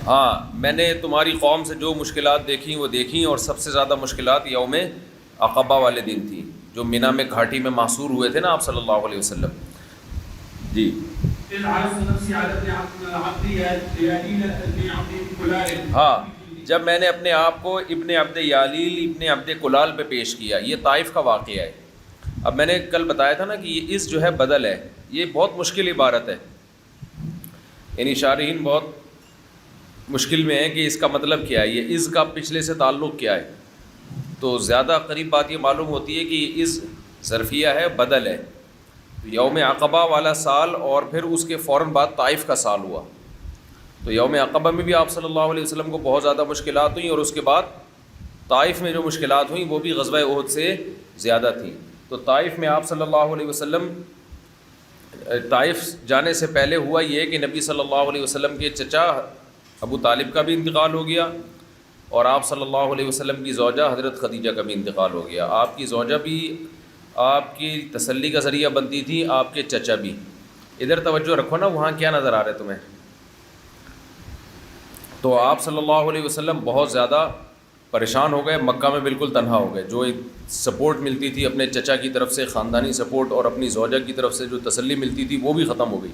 ہاں، میں نے تمہاری قوم سے جو مشکلات دیکھیں وہ دیکھیں، اور سب سے زیادہ مشکلات یوم عقبہ والے دن تھیں، جو مینا میں گھاٹی میں محصور ہوئے تھے نا آپ صلی اللہ علیہ وسلم. جی ہاں، جب میں نے اپنے آپ کو ابن عبد یالیل ابن عبد کلال پہ پیش کیا. یہ طائف کا واقعہ ہے. اب میں نے کل بتایا تھا نا کہ یہ اس جو ہے بدل ہے. یہ بہت مشکل عبارت ہے، یعنی شارحین بہت مشکل میں ہے کہ اس کا مطلب کیا ہے، یہ از کا پچھلے سے تعلق کیا ہے. تو زیادہ قریب بات یہ معلوم ہوتی ہے کہ یہ از ظرفیہ ہے، بدل ہے. یوم عقبہ والا سال اور پھر اس کے فوراً بعد طائف کا سال ہوا. تو یوم عقبہ میں بھی آپ صلی اللہ علیہ وسلم کو بہت زیادہ مشکلات ہوئیں، اور اس کے بعد طائف میں جو مشکلات ہوئیں وہ بھی غزوہ احد سے زیادہ تھیں. تو طائف میں آپ صلی اللہ علیہ وسلم، طائف جانے سے پہلے ہوا یہ کہ نبی صلی اللہ علیہ وسلم کے چچا ابو طالب کا بھی انتقال ہو گیا، اور آپ صلی اللہ علیہ وسلم کی زوجہ حضرت خدیجہ کا بھی انتقال ہو گیا. آپ کی زوجہ بھی آپ کی تسلی کا ذریعہ بنتی تھی، آپ کے چچا بھی. ادھر توجہ رکھو نا، وہاں کیا نظر آ رہا ہے تمہیں؟ تو آپ صلی اللہ علیہ وسلم بہت زیادہ پریشان ہو گئے، مکہ میں بالکل تنہا ہو گئے. جو ایک سپورٹ ملتی تھی اپنے چچا کی طرف سے، خاندانی سپورٹ، اور اپنی زوجہ کی طرف سے جو تسلی ملتی تھی وہ بھی ختم ہو گئی.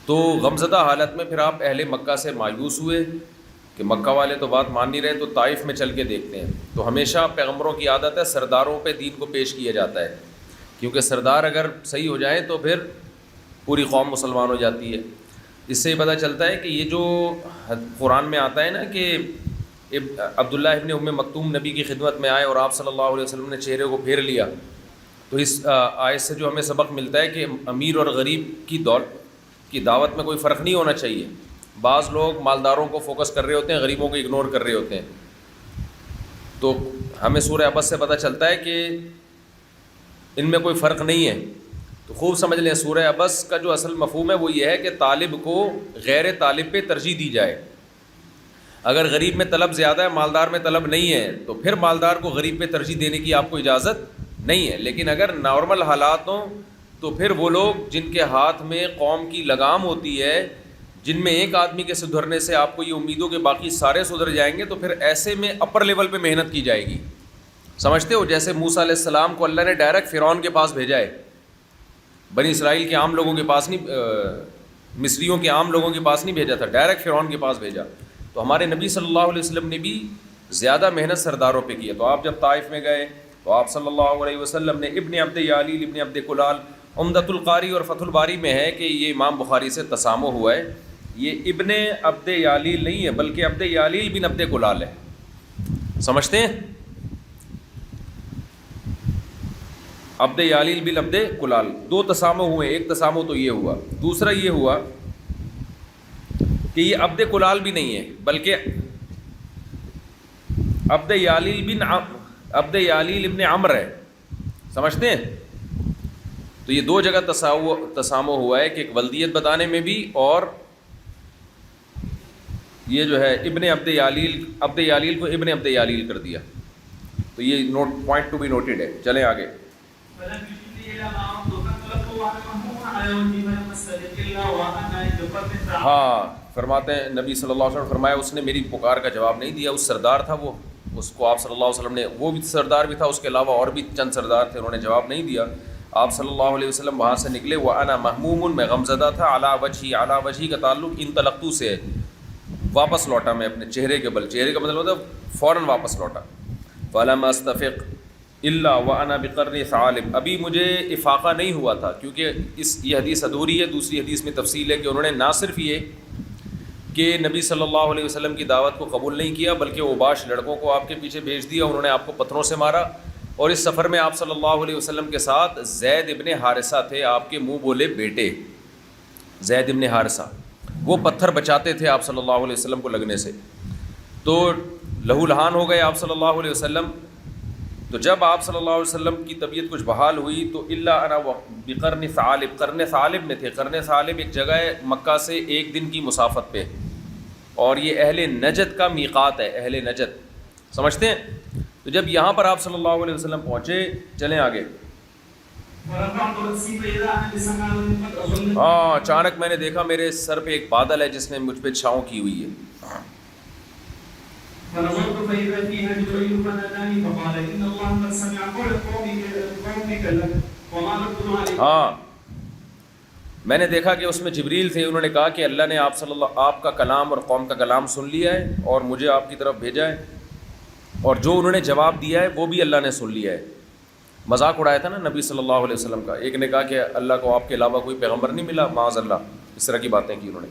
تو غمزدہ حالت میں پھر آپ اہل مکہ سے مایوس ہوئے کہ مکہ والے تو بات مان نہیں رہے، تو طائف میں چل کے دیکھتے ہیں. تو ہمیشہ پیغمبروں کی عادت ہے سرداروں پہ دین کو پیش کیا جاتا ہے، کیونکہ سردار اگر صحیح ہو جائیں تو پھر پوری قوم مسلمان ہو جاتی ہے. اس سے یہ پتہ چلتا ہے کہ یہ جو قرآن میں آتا ہے نا کہ عبداللہ ابن ام مکتوم نبی کی خدمت میں آئے اور آپ صلی اللہ علیہ وسلم نے چہرے کو پھیر لیا، تو اس آیت سے جو ہمیں سبق ملتا ہے کہ امیر اور غریب کی دعوت میں کوئی فرق نہیں ہونا چاہیے. بعض لوگ مالداروں کو فوکس کر رہے ہوتے ہیں، غریبوں کو اگنور کر رہے ہوتے ہیں. تو ہمیں سورہ عبس سے پتہ چلتا ہے کہ ان میں کوئی فرق نہیں ہے. تو خوب سمجھ لیں، سورہ عبس کا جو اصل مفہوم ہے وہ یہ ہے کہ طالب کو غیر طالب پہ ترجیح دی جائے. اگر غریب میں طلب زیادہ ہے، مالدار میں طلب نہیں ہے، تو پھر مالدار کو غریب پہ ترجیح دینے کی آپ کو اجازت نہیں ہے. لیکن اگر نارمل حالات ہوں تو پھر وہ لوگ جن کے ہاتھ میں قوم کی لگام ہوتی ہے، جن میں ایک آدمی کے سدھرنے سے آپ کو یہ امید ہو کہ باقی سارے سدھر جائیں گے، تو پھر ایسے میں اپر لیول پہ محنت کی جائے گی. سمجھتے ہو؟ جیسے موسیٰ علیہ السلام کو اللہ نے ڈائریکٹ فرعون کے پاس بھیجا ہے، بنی اسرائیل کے عام لوگوں کے پاس نہیں، مصریوں کے عام لوگوں کے پاس نہیں بھیجا تھا، ڈائریکٹ فرعون کے پاس بھیجا. تو ہمارے نبی صلی اللہ علیہ وسلم نے بھی زیادہ محنت سرداروں پہ کی ہے. تو آپ جب طائف میں گئے تو آپ صلی اللہ علیہ وسلم نے ابن عبد یالیل ابن عبد کلال، عمدۃ القاری اور فتح الباری میں ہے کہ یہ امام بخاری سے تسامح ہوا ہے. یہ ابن عبد یالیل نہیں ہے بلکہ عبد یالیل بن عبد کلال ہے. سمجھتے ہیں؟ عبد یالیل بن عبد کلال، دو تسامح ہوئے. ایک تسامح تو یہ ہوا، دوسرا یہ ہوا کہ یہ عبد کلال بھی نہیں ہے بلکہ عبد یالیل ابن عمر ہے. سمجھتے ہیں؟ تو یہ دو جگہ تسامح ہوا ہے کہ ایک ولدیت بتانے میں بھی، اور یہ جو ہے ابن عبد یالیل کو ابن عبد یالیل کر دیا. تو یہ پوائنٹ ٹو بی نوٹڈ ہے. چلیں آگے. ہاں، فرماتے ہیں نبی صلی اللہ علیہ وسلم فرمایا اس نے میری پکار کا جواب نہیں دیا. اس سردار تھا وہ، اس کو آپ صلی اللہ علیہ وسلم نے، وہ بھی سردار بھی تھا، اس کے علاوہ اور بھی چند سردار تھے، انہوں نے جواب نہیں دیا. آپ صلی اللہ علیہ وسلم وہاں سے نکلے. وَأَنَا مَهْمُومٌ، میں غمزدہ تھا. عَلَى وَجْهِي کا تعلق انطلقتو سے ہے، واپس لوٹا میں اپنے چہرے کے بل. چہرے کا مطلب ہوتا ہے فوراً واپس لوٹا. فَلَمْ أَسْتَفِقْ إِلَّا وَأَنَا بِقَرْنِ ثَعَالِبٍ، ابھی مجھے افاقہ نہیں ہوا تھا، کیونکہ یہ حدیث ادھوری ہے. دوسری حدیث میں تفصیل ہے کہ انہوں نے نہ صرف یہ کہ نبی صلی اللہ علیہ وسلم کی دعوت کو قبول نہیں کیا، بلکہ اوباش لڑکوں کو آپ کے پیچھے بھیج دیا، انہوں نے آپ کو پتھروں سے مارا. اور اس سفر میں آپ صلی اللہ علیہ وسلم کے ساتھ زید ابن حارثہ تھے، آپ کے منہ بولے بیٹے زید ابن حارثہ. وہ پتھر بچاتے تھے آپ صلی اللہ علیہ وسلم کو لگنے سے. تو لہو لہان ہو گئے آپ صلی اللہ علیہ وسلم. تو جب آپ صلی اللہ علیہ وسلم کی طبیعت کچھ بحال ہوئی تو الا انا بقرن ثعالب، قرن ثعالب میں تھے. قرن ثعالب ایک جگہ ہے مکہ سے 1 دن کی مسافت پہ، اور یہ اہل نجد کا میقات ہے، اہل نجد. سمجھتے ہیں؟ تو جب یہاں پر آپ صلی اللہ علیہ وسلم پہنچے، چلیں آگے. فرفعت رأسي فإذا أنا بسحاب قد أظلت. ہاں اچانک میں نے دیکھا میرے سر پہ ایک بادل ہے جس نے مجھ پہ چھاؤں کی ہوئی ہے. فنظرت فإذا فيها جبريل فناداني فقال إن الله قد سمع قول قومك لك وما رد عليك. ہاں میں نے دیکھا کہ اس میں جبریل تھے. انہوں نے کہا کہ اللہ نے آپ کا کلام اور قوم کا کلام سن لیا ہے اور مجھے آپ کی طرف بھیجا ہے، اور جو انہوں نے جواب دیا ہے وہ بھی اللہ نے سن لیا ہے. مذاق اڑایا تھا نا نبی صلی اللہ علیہ وسلم کا. ایک نے کہا کہ اللہ کو آپ کے علاوہ کوئی پیغمبر نہیں ملا، معاذ اللہ، اس طرح کی باتیں کی انہوں نے.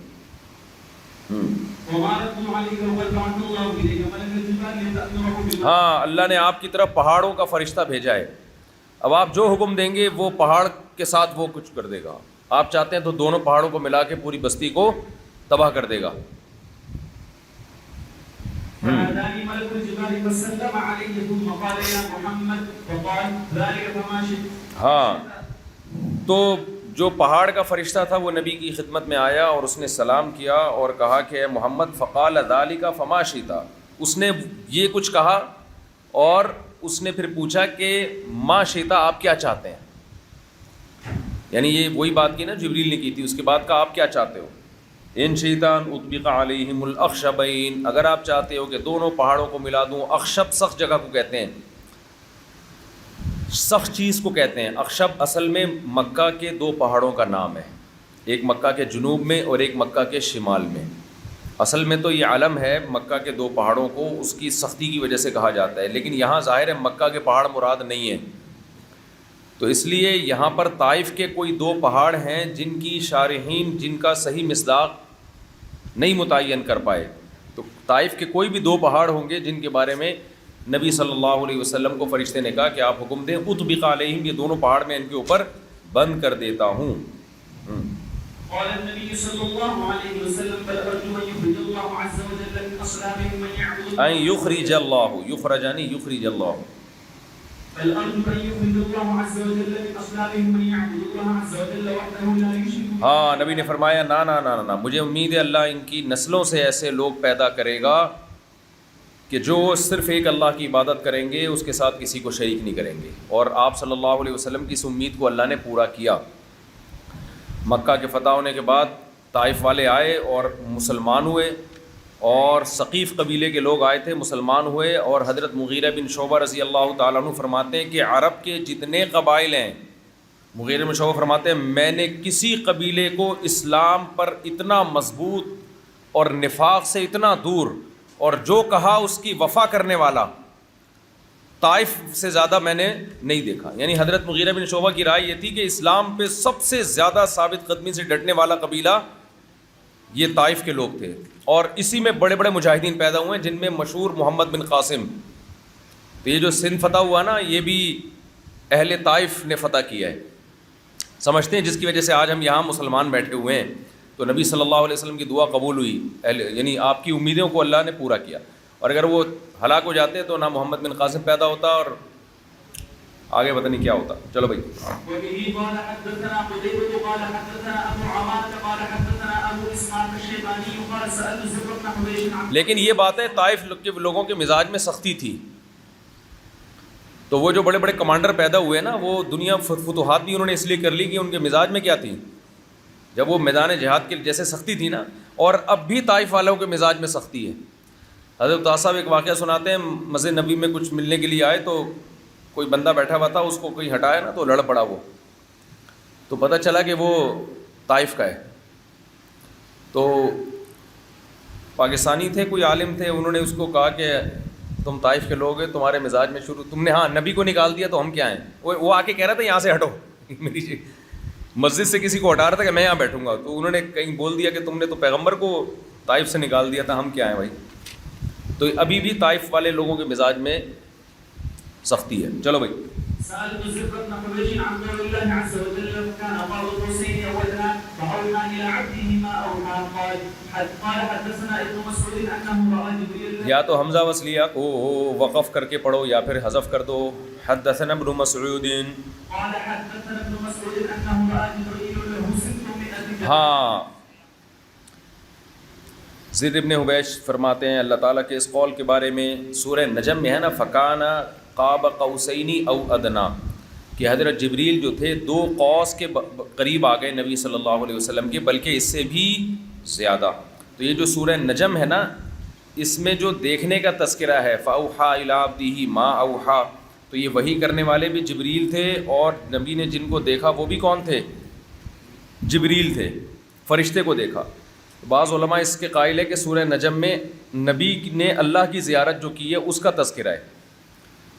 ہاں اللہ نے آپ کی طرف پہاڑوں کا فرشتہ بھیجا ہے. اب آپ جو حکم دیں گے وہ پہاڑ کے ساتھ وہ کچھ کر دے گا. آپ چاہتے ہیں تو دونوں پہاڑوں کو ملا کے پوری بستی کو تباہ کر دے گا. ہاں تو جو پہاڑ کا فرشتہ تھا وہ نبی کی خدمت میں آیا اور اس نے سلام کیا اور کہا کہ اے محمد فقال ذالک فما شئت. اس نے یہ کچھ کہا اور اس نے پھر پوچھا کہ ما شئت، آپ کیا چاہتے ہیں. یعنی یہ وہی بات کی نا جبریل نے کی تھی. اس کے بعد کہا آپ کیا چاہتے ہو. ان شئت ان اطبق علیہم الاخشبین، اگر آپ چاہتے ہو کہ دونوں پہاڑوں کو ملا دوں. اخشب سخت جگہ کو کہتے ہیں، سخت چیز کو کہتے ہیں. اخشب اصل میں مکہ کے دو پہاڑوں کا نام ہے، ایک مکہ کے جنوب میں اور ایک مکہ کے شمال میں. اصل میں تو یہ علم ہے مکہ کے دو پہاڑوں کو، اس کی سختی کی وجہ سے کہا جاتا ہے، لیکن یہاں ظاہر ہے مکہ کے پہاڑ مراد نہیں ہیں. تو اس لیے یہاں پر طائف کے کوئی دو پہاڑ ہیں جن کی شارحین جن کا صحیح مصداق نہیں متعین کر پائے. تو طائف کے کوئی بھی دو پہاڑ ہوں گے جن کے بارے میں نبی صلی اللہ علیہ وسلم کو فرشتے نے کہا کہ آپ حکم دیں اطبق علیہم، یہ دونوں پہاڑ میں ان کے اوپر بند کر دیتا ہوں. قال النبي صلى الله عليه وسلم بل أرجو أن يخرج الله عز وجل من أصلابهم من يعبد ان یخرج اللہ، یخرج یعنی یخرج اللہ، بل أرجو أن يخرج الله عز وجل من أصلابهم من يعبد الله عز وجل وحده لا يشرك به. ہاں نبی نے فرمایا نا نا نا نا، مجھے امید ہے اللہ ان کی نسلوں سے ایسے لوگ پیدا کرے گا کہ جو صرف ایک اللہ کی عبادت کریں گے، اس کے ساتھ کسی کو شریک نہیں کریں گے. اور آپ صلی اللہ علیہ وسلم کی اس امید کو اللہ نے پورا کیا. مکہ کے فتح ہونے کے بعد طائف والے آئے اور مسلمان ہوئے، اور ثقیف قبیلے کے لوگ آئے تھے مسلمان ہوئے. اور حضرت مغیرہ بن شعبہ رضی اللہ تعالیٰ عنہ فرماتے ہیں کہ عرب کے جتنے قبائل ہیں، مغیرہ بن شعبہ فرماتے ہیں میں نے کسی قبیلے کو اسلام پر اتنا مضبوط اور نفاق سے اتنا دور اور جو کہا اس کی وفا کرنے والا طائف سے زیادہ میں نے نہیں دیکھا. یعنی حضرت مغیرہ بن شعبہ کی رائے یہ تھی کہ اسلام پہ سب سے زیادہ ثابت قدمی سے ڈٹنے والا قبیلہ یہ طائف کے لوگ تھے، اور اسی میں بڑے بڑے مجاہدین پیدا ہوئے جن میں مشہور محمد بن قاسم. تو یہ جو سندھ فتح ہوا نا، یہ بھی اہل طائف نے فتح کیا ہے، سمجھتے ہیں، جس کی وجہ سے آج ہم یہاں مسلمان بیٹھے ہوئے ہیں. تو نبی صلی اللہ علیہ وسلم کی دعا قبول ہوئی، یعنی آپ کی امیدوں کو اللہ نے پورا کیا. اور اگر وہ ہلاک ہو جاتے تو نہ محمد بن قاسم پیدا ہوتا اور آگے پتہ نہیں کیا ہوتا. چلو بھائی. وبه قال حدثنا قتيبة قال حدثنا أبو عمارة قال حدثنا أبو إسحاق الشيباني قال سألت زر بن حبيش عن. لیکن یہ بات ہے طائف کے لوگوں کے مزاج میں سختی تھی. تو وہ جو بڑے بڑے کمانڈر پیدا ہوئے نا، وہ دنیا فتوحات بھی انہوں نے اس لیے کر لی کہ ان کے مزاج میں کیا تھی، جب وہ میدان جہاد کے جیسے سختی تھی نا. اور اب بھی طائف والوں کے مزاج میں سختی ہے. حضرت عطا صاحب ایک واقعہ سناتے ہیں، مسجد نبی میں کچھ ملنے کے لیے آئے تو کوئی بندہ بیٹھا ہوا تھا، اس کو کوئی ہٹایا نا تو لڑ پڑا وہ. تو پتہ چلا کہ وہ طائف کا ہے. تو پاکستانی تھے، کوئی عالم تھے، انہوں نے اس کو کہا کہ تم طائف کے لوگ ہیں، تمہارے مزاج میں تم نے ہاں نبی کو نکال دیا تو ہم کیا ہیں. وہ آ کے کہہ رہا تھا یہاں سے ہٹو، میری مسجد سے کسی کو ہٹا رہا تھا کہ میں یہاں بیٹھوں گا. تو انہوں نے کہیں بول دیا کہ تم نے تو پیغمبر کو طائف سے نکال دیا تھا، ہم کیا ہیں بھائی. تو ابھی بھی طائف والے لوگوں کے مزاج میں سختی ہے. چلو بھائی. سألت زر بن حبيش عن قول الله عز وجل كان قاب قوسين أو أدنى فأوحى إلى عبده ما أوحى. قال حدثنا ابن مسعود أنه رأى جبريل. یا تو حمزہ وصلیہ کو وقف کر کے پڑھو یا پھر حذف کر دو. حدثنا ابن مسعود. قال حدثنا ابن مسعود أنه رأى جبريل له 600. ہاں زر ابن حبیش فرماتے ہیں اللہ تعالیٰ کے اس قول کے بارے میں، سورہ نجم میں ہے نا، فکانا قاب قوسین او ادنا. کہ حضرت جبریل جو تھے 2 قوس کے قریب آ گئے نبی صلی اللہ علیہ وسلم کے، بلکہ اس سے بھی زیادہ۔ تو یہ جو سورہ نجم ہے نا، اس میں جو دیکھنے کا تذکرہ ہے فَأَوْحَىٰ إِلَىٰ عَبْدِهِ مَا أَوْحَىٰ، تو یہ وحی کرنے والے بھی جبریل تھے، اور نبی نے جن کو دیکھا وہ بھی کون تھے؟ جبریل تھے، فرشتے کو دیکھا۔ بعض علماء اس کے قائل ہے کہ سورہ نجم میں نبی نے اللہ کی زیارت جو کی ہے اس کا تذکرہ ہے،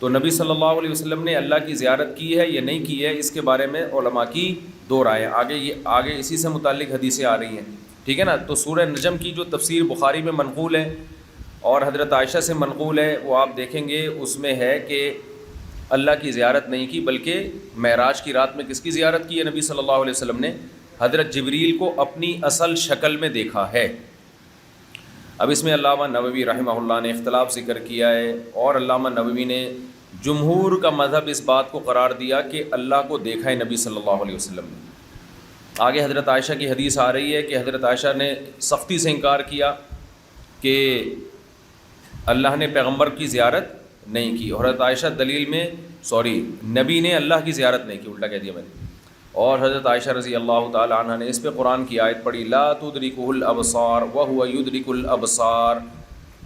تو نبی صلی اللہ علیہ وسلم نے اللہ کی زیارت کی ہے یا نہیں کی ہے، اس کے بارے میں علماء کی 2 رائیں۔ آگے اسی سے متعلق حدیثیں آ رہی ہیں، ٹھیک ہے نا۔ تو سورہ نجم کی جو تفسیر بخاری میں منقول ہے اور حضرت عائشہ سے منقول ہے، وہ آپ دیکھیں گے اس میں ہے کہ اللہ کی زیارت نہیں کی، بلکہ معراج کی رات میں کس کی زیارت کی ہے؟ نبی صلی اللہ علیہ وسلم نے حضرت جبریل کو اپنی اصل شکل میں دیکھا ہے۔ اب اس میں علامہ نووی رحمہ اللہ نے اختلاف ذکر کیا ہے، اور علامہ نووی نے جمہور کا مذہب اس بات کو قرار دیا کہ اللہ کو دیکھا ہے نبی صلی اللہ علیہ وسلم نے۔ آگے حضرت عائشہ کی حدیث آ رہی ہے کہ حضرت عائشہ نے سختی سے انکار کیا کہ اللہ نے پیغمبر کی زیارت نہیں کی، اور حضرت عائشہ دلیل میں نبی نے اللہ کی زیارت نہیں کی، الٹا کہہ دیا میں نے۔ اور حضرت عائشہ رضی اللہ تعالی عنہ نے اس پہ قرآن کی آیت پڑھی، لا تدرکہ الابصار وہو یدرک الابصار،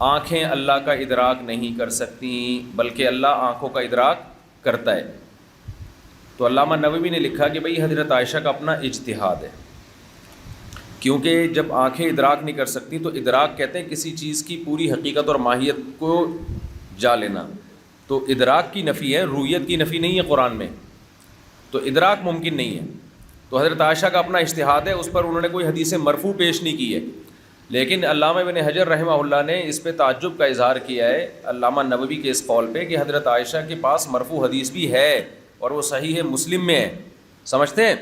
آنکھیں اللہ کا ادراک نہیں کر سکتی بلکہ اللہ آنکھوں کا ادراک کرتا ہے۔ تو علامہ نووی نے لکھا کہ بھئی حضرت عائشہ کا اپنا اجتہاد ہے، کیونکہ جب آنکھیں ادراک نہیں کر سکتی تو ادراک کہتے ہیں کسی چیز کی پوری حقیقت اور ماہیت کو جا لینا، تو ادراک کی نفی ہے، رویت کی نفی نہیں ہے قرآن میں، تو ادراک ممکن نہیں ہے۔ تو حضرت عائشہ کا اپنا اجتہاد ہے، اس پر انہوں نے کوئی حدیث مرفوع پیش نہیں کی ہے، لیکن علامہ ابن حجر رحمہ اللہ نے اس پہ تعجب کا اظہار کیا ہے علامہ نووی کے اس قول پہ کہ حضرت عائشہ کے پاس مرفوع حدیث بھی ہے، اور وہ صحیح ہے مسلم میں ہے، سمجھتے ہیں،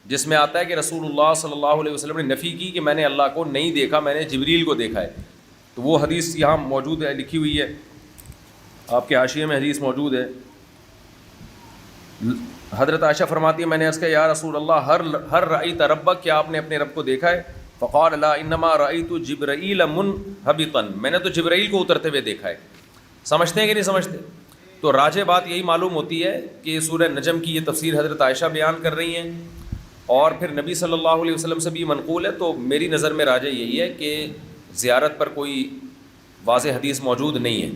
جس میں آتا ہے کہ رسول اللہ صلی اللہ علیہ وسلم نے نفی کی کہ میں نے اللہ کو نہیں دیکھا، میں نے جبریل کو دیکھا ہے۔ تو وہ حدیث یہاں موجود ہے، لکھی ہوئی ہے، آپ کے حاشیے میں حدیث موجود ہے۔ حضرت عائشہ فرماتی ہے میں نے عرض کیا یا رسول اللہ ہر رأیت ربک، کیا آپ نے اپنے رب کو دیکھا ہے؟ فقال لا انما رأیت جبرائیل منہبطا، میں نے تو جبرائیل کو اترتے ہوئے دیکھا ہے۔ سمجھتے ہیں کہ نہیں سمجھتے؟ تو راجح بات یہی معلوم ہوتی ہے کہ سورہ نجم کی یہ تفسیر حضرت عائشہ بیان کر رہی ہیں، اور پھر نبی صلی اللہ علیہ وسلم سے بھی منقول ہے، تو میری نظر میں راجح یہی ہے کہ زیارت پر کوئی واضح حدیث موجود نہیں ہے،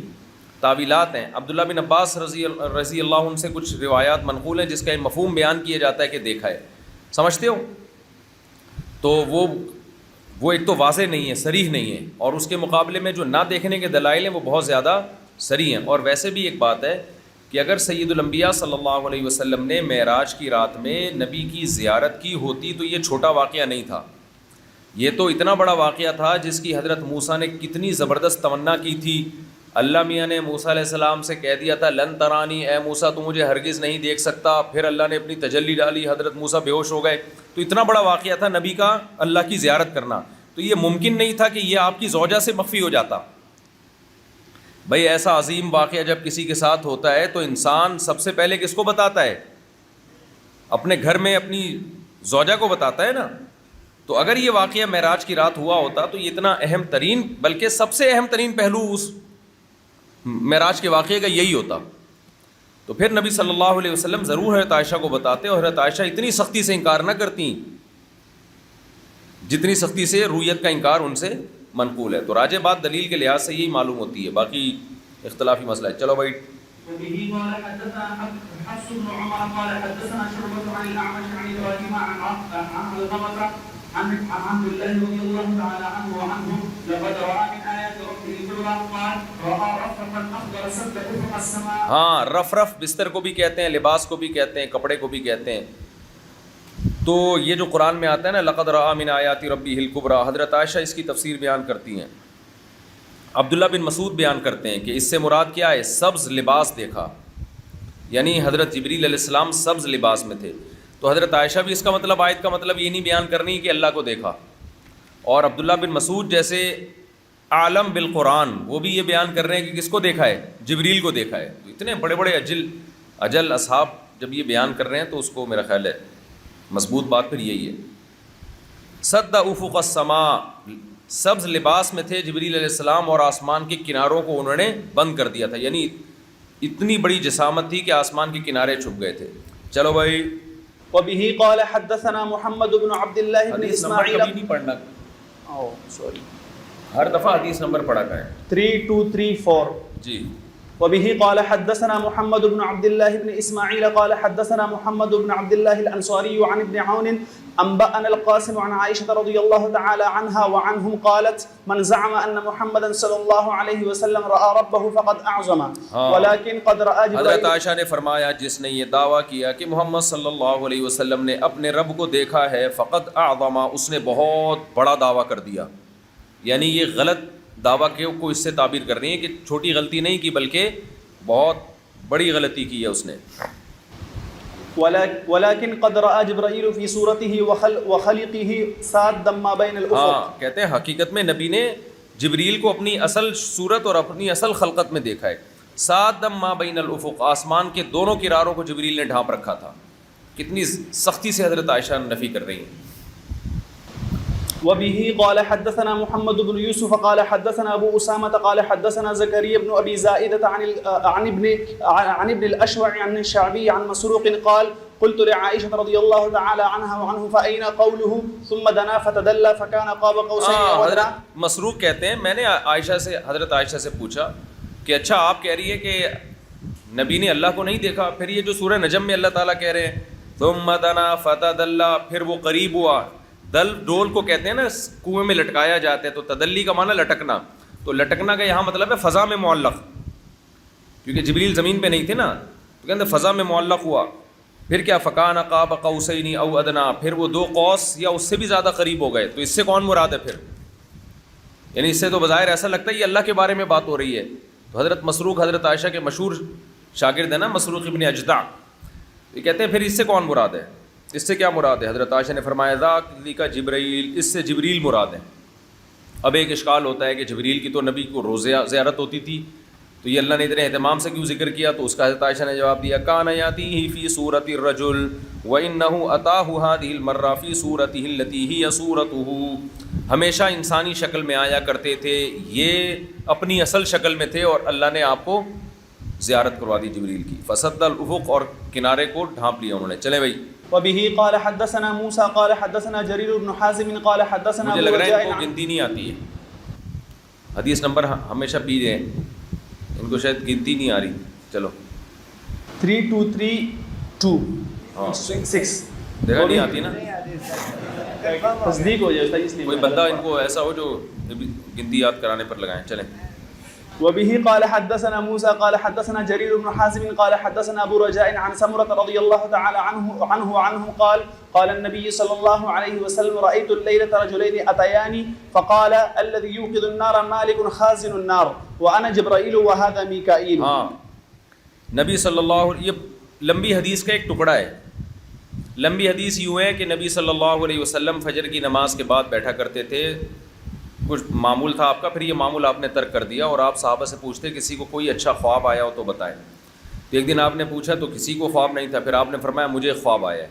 تعویلات ہیں۔ عبداللہ بن عباس رضی اللہ عنہ سے کچھ روایات منقول ہیں جس کا مفہوم بیان کیا جاتا ہے کہ دیکھا ہے، سمجھتے ہو؟ تو وہ ایک تو واضح نہیں ہے، صریح نہیں ہے، اور اس کے مقابلے میں جو نہ دیکھنے کے دلائل ہیں وہ بہت زیادہ صریح ہیں۔ اور ویسے بھی ایک بات ہے کہ اگر سید الانبیاء صلی اللہ علیہ وسلم نے معراج کی رات میں نبی کی زیارت کی ہوتی تو یہ چھوٹا واقعہ نہیں تھا، یہ تو اتنا بڑا واقعہ تھا جس کی حضرت موسیٰ نے کتنی زبردست تمنا کی تھی۔ اللہ میاں نے موسیٰ علیہ السلام سے کہہ دیا تھا لن ترانی، اے موسیٰ تو مجھے ہرگز نہیں دیکھ سکتا، پھر اللہ نے اپنی تجلی ڈالی، حضرت موسیٰ بے ہوش ہو گئے۔ تو اتنا بڑا واقعہ تھا نبی کا اللہ کی زیارت کرنا، تو یہ ممکن نہیں تھا کہ یہ آپ کی زوجہ سے مخفی ہو جاتا۔ بھئی ایسا عظیم واقعہ جب کسی کے ساتھ ہوتا ہے تو انسان سب سے پہلے کس کو بتاتا ہے؟ اپنے گھر میں اپنی زوجہ کو بتاتا ہے نا۔ تو اگر یہ واقعہ معراج کی رات ہوا ہوتا تو یہ اتنا اہم ترین، بلکہ سب سے اہم ترین پہلو اس معراج کے واقعے کا یہی ہوتا، تو پھر نبی صلی اللہ علیہ وسلم ضرور حضرت عائشہ کو بتاتے، اور حضرت عائشہ اتنی سختی سے انکار نہ کرتی جتنی سختی سے رویت کا انکار ان سے منقول ہے۔ تو راجح بات دلیل کے لحاظ سے یہی معلوم ہوتی ہے، باقی اختلافی مسئلہ ہے۔ چلو بھائی، وبه قال حدثنا حفص بن عمر قال حدثنا شعبة عن الأعمش عن إبراهيم عن علقمة عن عبد الله رضي الله تعالى عنه وعنهم لقد رأى من آيات ربه الكبرى قال رأى رفرفا أخضر سد أفق السماء۔ ہاں، رفرف بستر کو بھی کہتے ہیں، لباس کو بھی کہتے ہیں، کپڑے کو بھی کہتے ہیں۔ تو یہ جو قرآن میں آتا ہے نا لقد رأى من آیات ربه الكبرى، حضرت عائشہ اس کی تفسیر بیان کرتی ہیں، عبداللہ بن مسعود بیان کرتے ہیں کہ اس سے مراد کیا ہے؟ سبز لباس دیکھا، یعنی حضرت جبریل علیہ السلام سبز لباس میں تھے۔ تو حضرت عائشہ بھی اس کا مطلب، آیت کا مطلب یہ نہیں بیان کرنی کہ اللہ کو دیکھا، اور عبداللہ بن مسعود جیسے عالم بالقرآن وہ بھی یہ بیان کر رہے ہیں کہ کس کو دیکھا ہے؟ جبریل کو دیکھا ہے۔ تو اتنے بڑے بڑے اجل اصحاب جب یہ بیان کر رہے ہیں تو اس کو میرا خیال ہے مضبوط بات پھر یہی ہے۔ سد افق السماء، سبز لباس میں تھے جبریل علیہ السلام، اور آسمان کے کناروں کو انہوں نے بند کر دیا تھا، یعنی اتنی بڑی جسامت تھی کہ آسمان کے کنارے چھپ گئے تھے۔ چلو بھائی وبه قال حدثنا محمد بن عبد الله بن حدیث نمبر اسماعیل. کبھی نہیں پڑھنا، سوری ہر دفعہ حدیث نمبر پڑھا کریں. 3234. جی وبه قال حدثنا محمد بن عبد الله بن اسماعيل قال حدثنا محمد بن عبد الله الانصاري عن ابن عون انبأنا القاسم عن عائشة رضي الله تعالى عنها وعنهم قالت من زعم ان محمدا صلى الله عليه وسلم رأى ربه فقد اعظم ولكن قد رأى حضرت جبرائيل. عائشہ نے فرمایا جس نے یہ دعویٰ کیا کہ محمد صلی اللہ علیہ وسلم نے اپنے رب کو دیکھا ہے فقط اعظم، اس نے بہت بڑا دعویٰ کر دیا. یعنی یہ غلط دعویٰ کو اس سے تعبیر کر رہی ہے کہ چھوٹی غلطی نہیں کی بلکہ بہت بڑی غلطی کی ہے اس نے. ولكن قد رأى جبرائيل في صورته وخلقه سادا ما بين الأفق. ہاں کہتے ہیں حقیقت میں نبی نے جبریل کو اپنی اصل صورت اور اپنی اصل خلقت میں دیکھا ہے. سادم ما بین الافق، آسمان کے دونوں کناروں کو جبریل نے ڈھانپ رکھا تھا. کتنی سختی سے حضرت عائشہ نفی کر رہی ہیں. وبه قال حدثنا محمد بن يوسف قال حدثنا ابو اسامه قال حدثنا زكريا بن ابي زائده عن ابن الاشوع عن الشعبي عن مسروق قال قلت لعائشه رضي الله تعالى عنها وعنه فاين قوله ثم دنا فتدلى فكان قاب قوسين او ادنى. حضرت مسروق کہتے ہیں میں نے حضرت عائشہ سے پوچھا کہ اچھا آپ کہہ رہی ہے کہ نبی نے اللہ کو نہیں دیکھا، پھر یہ جو سورہ نجم میں اللہ تعالیٰ کہہ رہے ہیں ثم دنا فتدلى، پھر وہ قریب ہوا. دل ڈول کو کہتے ہیں نا کنویں میں لٹکایا جاتا ہے، تو تدلی کا معنی لٹکنا. تو لٹکنا کا یہاں مطلب ہے فضا میں معلق، کیونکہ جبریل زمین پہ نہیں تھے نا، تو کہتے ہیں فضا میں معلق ہوا. پھر کیا فکان قاب قوسین او ادنا، پھر وہ دو قوس یا اس سے بھی زیادہ قریب ہو گئے. تو اس سے کون مراد ہے پھر؟ یعنی اس سے تو بظاہر ایسا لگتا ہے یہ اللہ کے بارے میں بات ہو رہی ہے. تو حضرت مسروق حضرت عائشہ کے مشہور شاگرد ہیں نا، مسروق ابن اجدع، یہ کہتے ہیں پھر اس سے کون مراد ہے، اس سے کیا مراد ہے؟ حضرت عائشہ نے فرمایا ذاک جبرائیل، اس سے جبریل مراد ہے. اب ایک اشکال ہوتا ہے کہ جبریل کی تو نبی کو روز زیارت ہوتی تھی، تو یہ اللہ نے اتنے اہتمام سے کیوں ذکر کیا؟ تو اس کا حضرت عائشہ نے جواب دیا کان یاتیہ فی صورت الرجل وانہ اتاہ ہذہ المرہ فی صورتہ التی ہی صورتہ، ہمیشہ انسانی شکل میں آیا کرتے تھے، یہ اپنی اصل شکل میں تھے اور اللہ نے آپ کو زیارت کروا دی جبریل کی. فسد الافق، اور کنارے کو ڈھانپ لیا انہوں نے. چلے بھائی. وبه قال حدثنا موسى قال حدثنا جرير بن حازم قال حدثنا مجھے لگ رہا ہے ان کو گنتی نہیں آتی ہے، حدیث نمبر ہمیشہ پی رہے ہیں، ان کو شاید گنتی نہیں آ رہی. چلو 3232 ہاں 6 دیکھا نہیں آتی نا، تصدیق ہو جائے اس لیے کوئی بندہ ان کو ایسا ہو جو گنتی یاد کرانے پر لگائیں. چلیں. وبه قال حدثنا موسى قال حدثنا جرير بن حازم قال حدثنا ابو رجاء عن سمرة رضي الله تعالى عنه قال قال النبي صلى الله عليه وسلم رأيت الليلة رجلين أتياني فقال الذي يوقظ النار مالك خازن النار وأنا جبرائيل وهذا ميكائيل. ہاں نبی صلی اللہ علیہ، یہ لمبی حدیث کا ایک ٹکڑا ہے. لمبی حدیث یوں ہے کہ نبی صلی اللہ علیہ وسلم فجر کی نماز کے بعد بیٹھا کرتے تھے، کچھ معمول تھا آپ کا، پھر یہ معمول آپ نے ترک کر دیا اور آپ صحابہ سے پوچھتے کسی کو کوئی اچھا خواب آیا ہو تو بتائیں. تو ایک دن آپ نے پوچھا تو کسی کو خواب نہیں تھا، پھر آپ نے فرمایا مجھے خواب آیا ہے.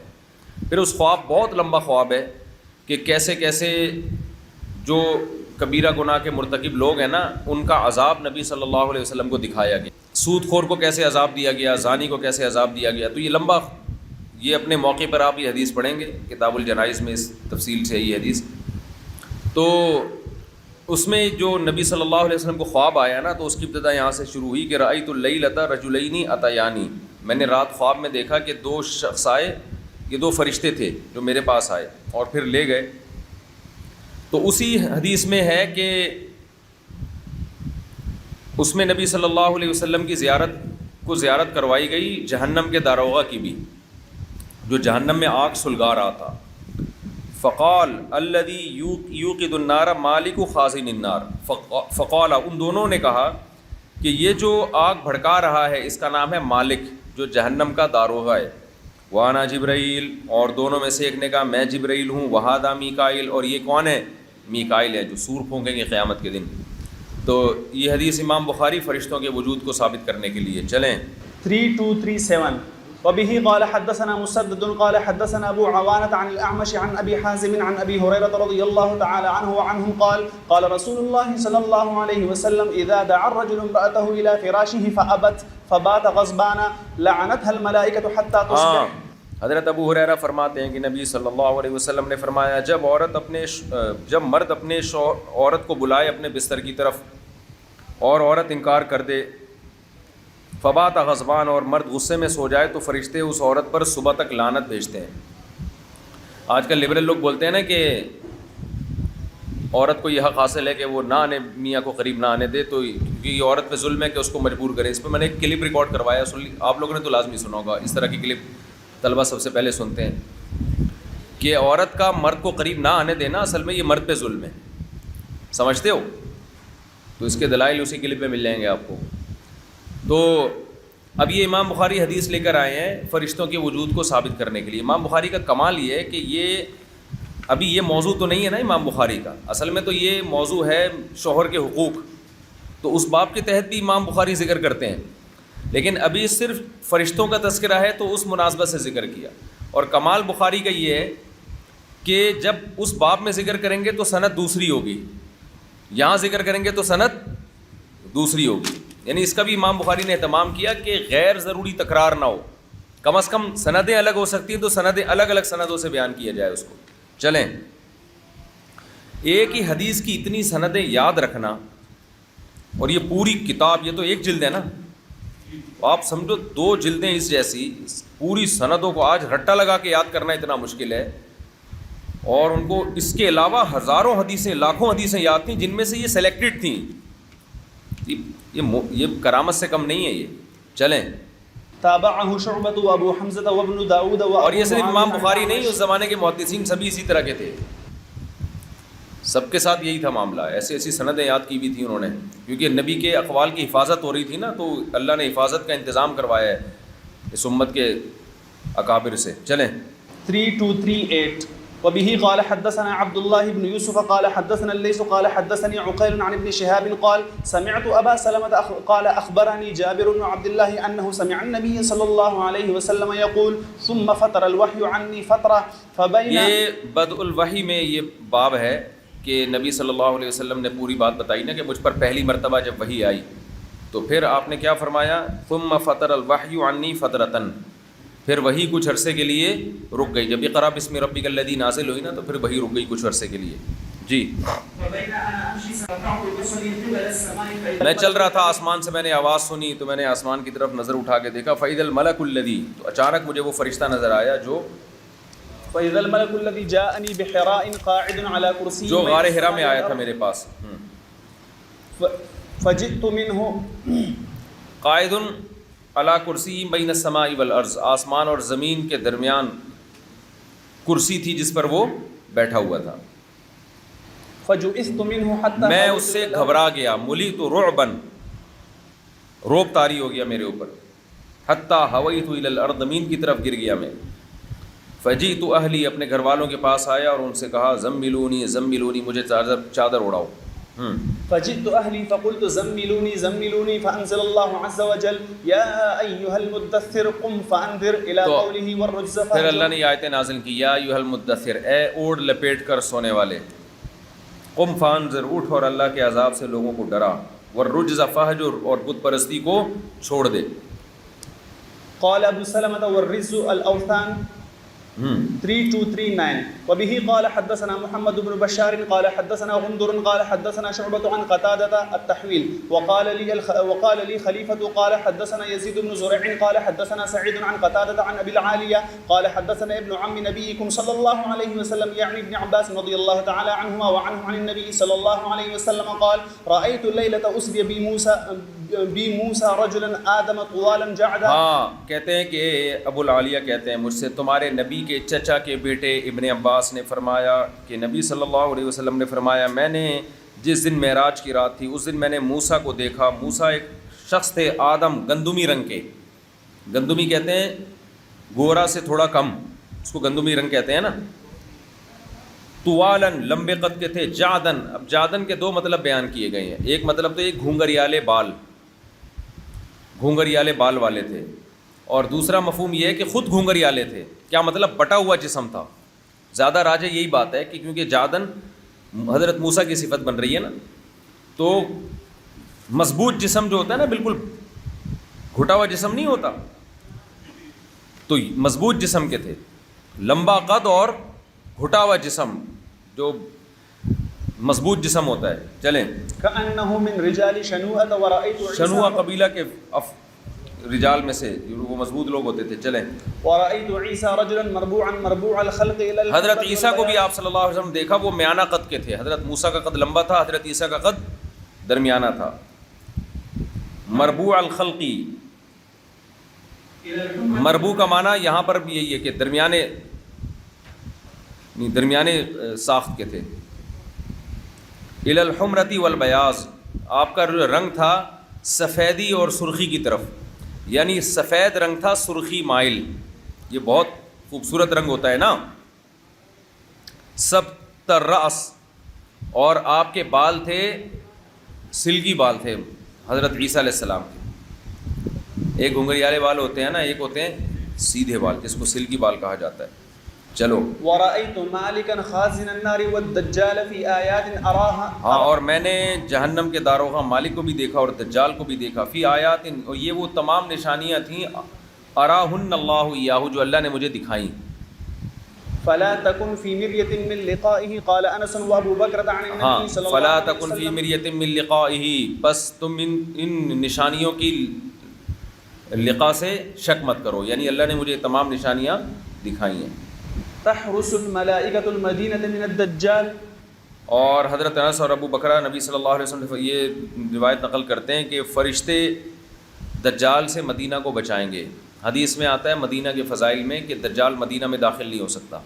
پھر اس خواب بہت لمبا خواب ہے کہ کیسے کیسے جو کبیرہ گناہ کے مرتکب لوگ ہیں نا ان کا عذاب نبی صلی اللہ علیہ وسلم کو دکھایا گیا، سود خور کو کیسے عذاب دیا گیا، زانی کو کیسے عذاب دیا گیا. تو یہ لمبا، یہ اپنے موقع پر آپ یہ حدیث پڑھیں گے کتاب الجنائز میں اس تفصیل سے یہ حدیث. تو اس میں جو نبی صلی اللہ علیہ وسلم کو خواب آیا نا تو اس کی ابتدا یہاں سے شروع ہوئی کہ رأیت اللیلۃ رجلین اتیانی، میں نے رات خواب میں دیکھا کہ دو شخص آئے، یہ دو فرشتے تھے جو میرے پاس آئے اور پھر لے گئے. تو اسی حدیث میں ہے کہ اس میں نبی صلی اللہ علیہ وسلم کی زیارت کروائی گئی جہنم کے داروغہ کی بھی، جو جہنم میں آگ سلگا رہا تھا. فقال الذي يوقد النار مالک خازن النار، فقال، ان دونوں نے کہا کہ یہ جو آگ بھڑکا رہا ہے اس کا نام ہے مالک جو جہنم کا داروغہ ہے. وانا جبرائیل، اور دونوں میں سے ایک نے کہا میں جبرائیل ہوں. وہذا میکائیل، اور یہ کون ہے؟ میکائیل ہے جو سور پھونکیں گے قیامت کے دن. تو یہ حدیث امام بخاری فرشتوں کے وجود کو ثابت کرنے کے لیے. چلیں 3237. وبه قال حدثنا مسدد قال حدثنا ابو عوانة عن الاعمش عن ابي حازم عن ابي هريرة رضي الله تعالى عنه وعنهم قال قال رسول الله صلى الله عليه وسلم اذا دعا الرجل امرأته الى فراشه فابت فبات غضبانا لعنتها الملائكة حتى تصبح. حضرت ابو ہریرہ فرماتے ہیں کہ نبی صلی اللہ علیہ وسلم نے فرمایا جب مرد اپنے عورت کو بلائے اپنے بستر کی طرف اور عورت انکار کر دے، فبات غضبان، اور مرد غصے میں سو جائے، تو فرشتے اس عورت پر صبح تک لعنت بھیجتے ہیں۔ آج کل لبرل لوگ بولتے ہیں نا کہ عورت کو یہ حق حاصل ہے کہ وہ نہ آنے، میاں کو قریب نہ آنے دے، تو کیونکہ یہ عورت پہ ظلم ہے کہ اس کو مجبور کرے۔ اس پہ میں نے ایک کلپ ریکارڈ کروایا، آپ لوگوں نے تو لازمی سنا ہوگا، اس طرح کی کلپ طلبہ سب سے پہلے سنتے ہیں کہ عورت کا مرد کو قریب نہ آنے دینا اصل میں یہ مرد پہ ظلم ہے، سمجھتے ہو؟ تو اس کے دلائل اسی کلپ میں مل جائیں گے آپ کو۔ تو اب یہ امام بخاری حدیث لے کر آئے ہیں فرشتوں کے وجود کو ثابت کرنے کے لیے۔ امام بخاری کا کمال یہ ہے کہ ابھی یہ موضوع تو نہیں ہے نا امام بخاری کا، اصل میں تو یہ موضوع ہے شوہر کے حقوق، تو اس باب کے تحت بھی امام بخاری ذکر کرتے ہیں، لیکن ابھی صرف فرشتوں کا تذکرہ ہے تو اس مناسبت سے ذکر کیا۔ اور کمال بخاری کا یہ ہے کہ جب اس باب میں ذکر کریں گے تو سند دوسری ہوگی، یہاں ذکر کریں گے تو سند دوسری ہوگی، یعنی اس کا بھی امام بخاری نے اہتمام کیا کہ غیر ضروری تکرار نہ ہو، کم از کم سندیں الگ ہو سکتی ہیں تو سندیں الگ الگ سندوں سے بیان کیا جائے اس کو۔ چلیں، ایک ہی حدیث کی اتنی سندیں یاد رکھنا، اور یہ پوری کتاب، یہ تو ایک جلد ہے نا، آپ سمجھو 2 جلدیں اس جیسی، پوری سندوں کو آج رٹا لگا کے یاد کرنا اتنا مشکل ہے، اور ان کو اس کے علاوہ ہزاروں حدیثیں، لاکھوں حدیثیں یاد تھیں جن میں سے یہ سلیکٹڈ تھیں۔ یہ کرامت سے کم نہیں ہے یہ۔ چلیں، تابعہ شعبۃ وابو حمزہ وابن داؤد، اور یہ صرف امام بخاری نہیں، اس زمانے کے محدثین سبھی اسی طرح کے تھے، سب کے ساتھ یہی تھا معاملہ، ایسی سندیں یاد کی بھی تھیں انہوں نے، کیونکہ نبی کے اقوال کی حفاظت ہو رہی تھی نا، تو اللہ نے حفاظت کا انتظام کروایا ہے اس امت کے اکابر سے۔ چلیں، 3238 وبه قال حدثنا عبد الله بن يوسف قال حدثنا الليث قال حدثني عقيل عن ابن شهاب قال سمعت أبا سلمة قال أخبرني جابر بن عبد الله أنه سمع النبي صلى الله عليه وسلم يقول ثم فتر الوحي عني فترة فبين، یہ بدء الوحی میں یہ باب ہے کہ نبی صلی اللہ علیہ وسلم نے پوری بات بتائی نا کہ مجھ پر پہلی مرتبہ جب وحی آئی تو پھر آپ نے کیا فرمایا، ثم فتر الوحی عنی فترةً، پھر وہی کچھ عرصے کے لیے رک گئی۔ جب اقرأ بسم ربک الذی نازل ہوئی نا تو پھر وہی رک گئی کچھ عرصے کے لیے۔ جی، میں چل رہا تھا، آسمان سے میں نے آواز سنی تو میں نے آسمان کی طرف نظر اٹھا کے دیکھا، فإذا الملک الذی، تو اچانک مجھے وہ فرشتہ نظر آیا جو فإذا الملك الذي جاءني بحراء قاعد على كرسي، جو غار حرا میں آیا تھا میرے پاس، فجئت منه قائد علی کرسی بین السماء والارض، آسمان اور زمین کے درمیان کرسی تھی جس پر وہ بیٹھا ہوا تھا۔ فجئت منه حتى، میں اس سے گھبرا گیا، ملیت رعبا، روب طاری ہو گیا میرے اوپر، حتی ہویت الی الارض، زمین کی طرف گر گیا میں۔ فجئت اہلی، اپنے گھر والوں کے پاس آیا اور ان سے کہا زملونی زملونی، مجھے چادر اڑاؤ۔ فجئت اهلي فقلت زملوني زملوني فانزل الله عز وجل يا ايها المدثر قم فانذر الى قوله والرجز فهجر، پھر اللہ نے یہ آیتیں نازل کی، یا ایھا المدثر، اے اوڑھ لپیٹ کر سونے والے، قم فانذر، اٹھ اور اللہ کے عذاب سے لوگوں کو ڈرا، والرجز فہجر، اور بت پرستی کو چھوڑ دے۔ قال ابو سلمة والرجز الاوثان 3239 وبه قال حدثنا محمد بن بشار قال حدثنا غندر قال حدثنا شعبة عن قتادة التحويل وقال لي خليفة قال حدثنا يزيد بن زريع قال حدثنا سعيد عن قتادة عن أبي العالية قال حدثنا ابن عم نبيكم صلى الله عليه وسلم يعني ابن عباس رضي الله تعالى عنهما وعنه عن النبي صلى الله عليه وسلم قال رأيت الليلة أسري بموسى رجلا آدم طوالا جعدا۔ ہاں، کہتے ہیں کہ ابو العالیہ کہتے ہیں مجھ سے تمہارے نبی کے چچا کے بیٹے ابن عباس نے فرمایا کہ نبی صلی اللہ علیہ وسلم نے فرمایا، میں نے جس دن معراج کی رات تھی اس دن میں نے موسیٰ کو دیکھا۔ موسیٰ ایک شخص تھے آدم، گندمی رنگ کے، گندمی کہتے ہیں گورا سے تھوڑا کم، اس کو گندمی رنگ کہتے ہیں نا، طوالن، لمبے قد کے تھے، جعدن، اب جعدن کے 2 مطلب بیان کیے گئے ہیں، ایک مطلب تو ایک گھونگریالے بال، گھونگریالے بال والے تھے، اور دوسرا مفہوم یہ ہے کہ خود گھونگریالے تھے۔ کیا مطلب؟ بٹا ہوا جسم تھا۔ زیادہ راجح یہی بات ہے کہ کیونکہ جعدن حضرت موسیٰ کی صفت بن رہی ہے نا، تو مضبوط جسم جو ہوتا ہے نا، بالکل گھٹا ہوا جسم نہیں ہوتا، تو مضبوط جسم کے تھے، لمبا قد اور گھٹا ہوا جسم، جو مضبوط جسم ہوتا ہے. چلیں، كأنه من رجال شنوءة ورأيت عيسى شنوء قبیلہ کے رجال میں سے وہ مضبوط لوگ ہوتے تھے. چلیں، ورأيت عيسى رجلا مربوعا مربوع الخلق إلى الحمرة حضرت عیسیٰ کو بھی آپ صلی اللہ علیہ وسلم دیکھا، وہ میانہ قد کے تھے. حضرت موسیٰ کا قد لمبا تھا، حضرت عیسیٰ کا قد درمیانہ تھا. مربوع الخلقی، مربوع کا معنی یہاں پر بھی یہی ہے کہ درمیانے ساخت کے تھے. الی الحمرتی والبیاض، آپ کا رنگ تھا سفیدی اور سرخی کی طرف، یعنی سفید رنگ تھا سرخی مائل. یہ بہت خوبصورت رنگ ہوتا ہے نا. سبط الرأس، اور آپ کے بال تھے سلکی بال تھے حضرت عیسیٰ علیہ السلام کے. ایک گھنگری والے بال ہوتے ہیں نا، ایک ہوتے ہیں سیدھے بال جس کو سلکی بال کہا جاتا ہے. چلو، ورأيت مالكا خازن النار والدجال في آيات أراها. ہاں، اور میں نے جہنم کے داروغہ مالک کو بھی دیکھا اور دجال کو بھی دیکھا. فی آیات، اور یہ وہ تمام نشانیاں تھیں اراہن اللہ ایاہ، جو اللہ نے مجھے دکھائیں. فلا تكن في مرية من لقائه قال أنس وأبو بكر عن النبي ہاں، صلى الله فلا عليه تکن فی وسلم. مریۃ من لقائہ، بس تم ان نشانیوں کی لقاء سے شک مت کرو، یعنی اللہ نے مجھے تمام نشانیاں دکھائی ہیں. تحرس الملائكة المدينة من الدجال. اور حضرت انس اور ابو بکرہ نبی صلی اللہ علیہ وسلم یہ روایت نقل کرتے ہیں کہ فرشتے دجال سے مدینہ کو بچائیں گے. حدیث میں آتا ہے مدینہ کے فضائل میں کہ دجال مدینہ میں داخل نہیں ہو سکتا.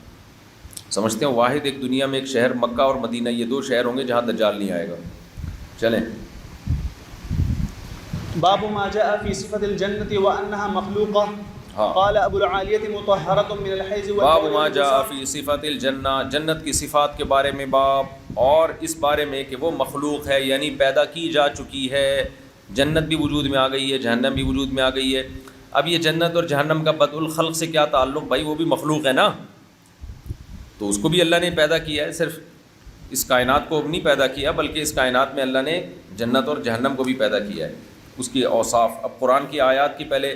سمجھتے ہیں واحد ایک دنیا میں ایک شہر مکہ اور مدینہ، یہ دو شہر ہوں گے جہاں دجال نہیں آئے گا. چلیں، باب ما جاء في صفة الجنة وأنها مخلوقة. قال ابو العالیہ مطہرۃ من الحیض باب ما جاء فی صفت الجنہ، جنت کی صفات کے بارے میں باب، اور اس بارے میں کہ وہ مخلوق ہے، یعنی پیدا کی جا چکی ہے. جنت بھی وجود میں آ گئی ہے، جہنم بھی وجود میں آ گئی ہے. اب یہ جنت اور جہنم کا بدء الخلق سے کیا تعلق؟ بھائی وہ بھی مخلوق ہے نا، تو اس کو بھی اللہ نے پیدا کیا ہے. صرف اس کائنات کو نہیں پیدا کیا، بلکہ اس کائنات میں اللہ نے جنت اور جہنم کو بھی پیدا کیا ہے. اس کی اوصاف اب قرآن کی آیات کی پہلے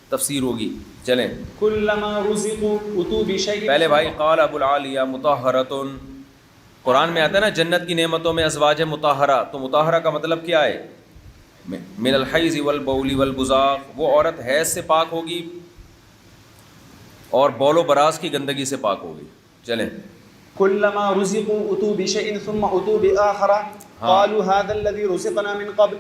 تفسیر ہوگی. چلیں، کلما رزقوا اتوا بشیء. پہلے بھائی قال ابو العالیہ مطہرۃ، قرآن میں آتا ہے نا جنت کی نعمتوں میں ازواج مطہرہ، تو مطہرہ کا مطلب کیا ہے؟ من الحیض والبول والبزاق، وہ عورت حیض سے پاک ہوگی اور بول و براز کی گندگی سے پاک ہوگی. چلیں، کلما رزقوا اتوا بشیء ثم اتوا بآخر قالوا هذا الذي رزقنا من قبل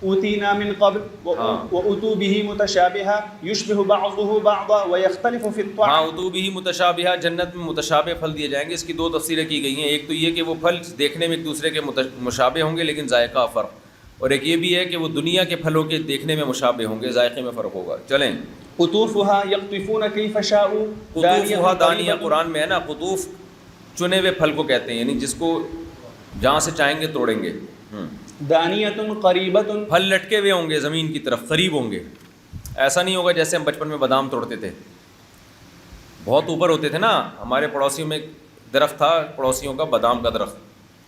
اوتینا من قبل واتوا به متشابها يشبه بعضه بعضا ويختلف في الطعم. ہاں، اتوا به متشابہہ، جنت میں متشابہ پھل دیے جائیں گے. اس کی دو تفسیریں کی گئی ہیں. ایک تو یہ کہ وہ پھل دیکھنے میں ایک دوسرے کے مشابہ ہوں گے لیکن ذائقہ فرق، اور ایک یہ بھی ہے کہ وہ دنیا کے پھلوں کے دیکھنے میں مشابہ ہوں گے، ذائقے میں فرق ہوگا. چلیں، قطوفها يقطفون كيف شاءوا. قطوفها دانیہ قرآن میں ہے نا، قطوف چنے ہوئے پھل کو کہتے ہیں، یعنی جس کو جہاں سے چاہیں گے توڑیں گے. دانیۃ قریبۃ، پھل لٹکے ہوئے ہوں گے زمین کی طرف، قریب ہوں گے. ایسا نہیں ہوگا جیسے ہم بچپن میں بادام توڑتے تھے، بہت اوپر ہوتے تھے نا. ہمارے پڑوسیوں میں ایک درخت تھا، پڑوسیوں کا بادام کا درخت،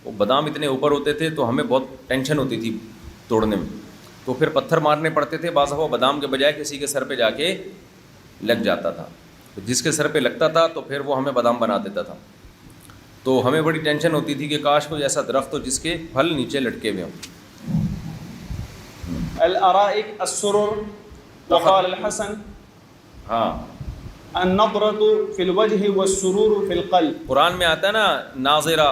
وہ بادام اتنے اوپر ہوتے تھے تو ہمیں بہت ٹینشن ہوتی تھی توڑنے میں، تو پھر پتھر مارنے پڑتے تھے. بعض دفعہ بادام کے بجائے کسی کے سر پہ جا کے لگ جاتا تھا، جس کے سر پہ لگتا تھا تو پھر وہ ہمیں بادام بنا دیتا تھا. تو ہمیں بڑی ٹینشن ہوتی تھی کہ کاش کوئی ایسا درخت ہو جس کے پھل نیچے لٹکے ہوئے ہوں. الارائک السرر. وقال الحسن ہاں، النظرة في الوجه والسرور في القلب. قرآن میں آتا ہے نا ناظرہ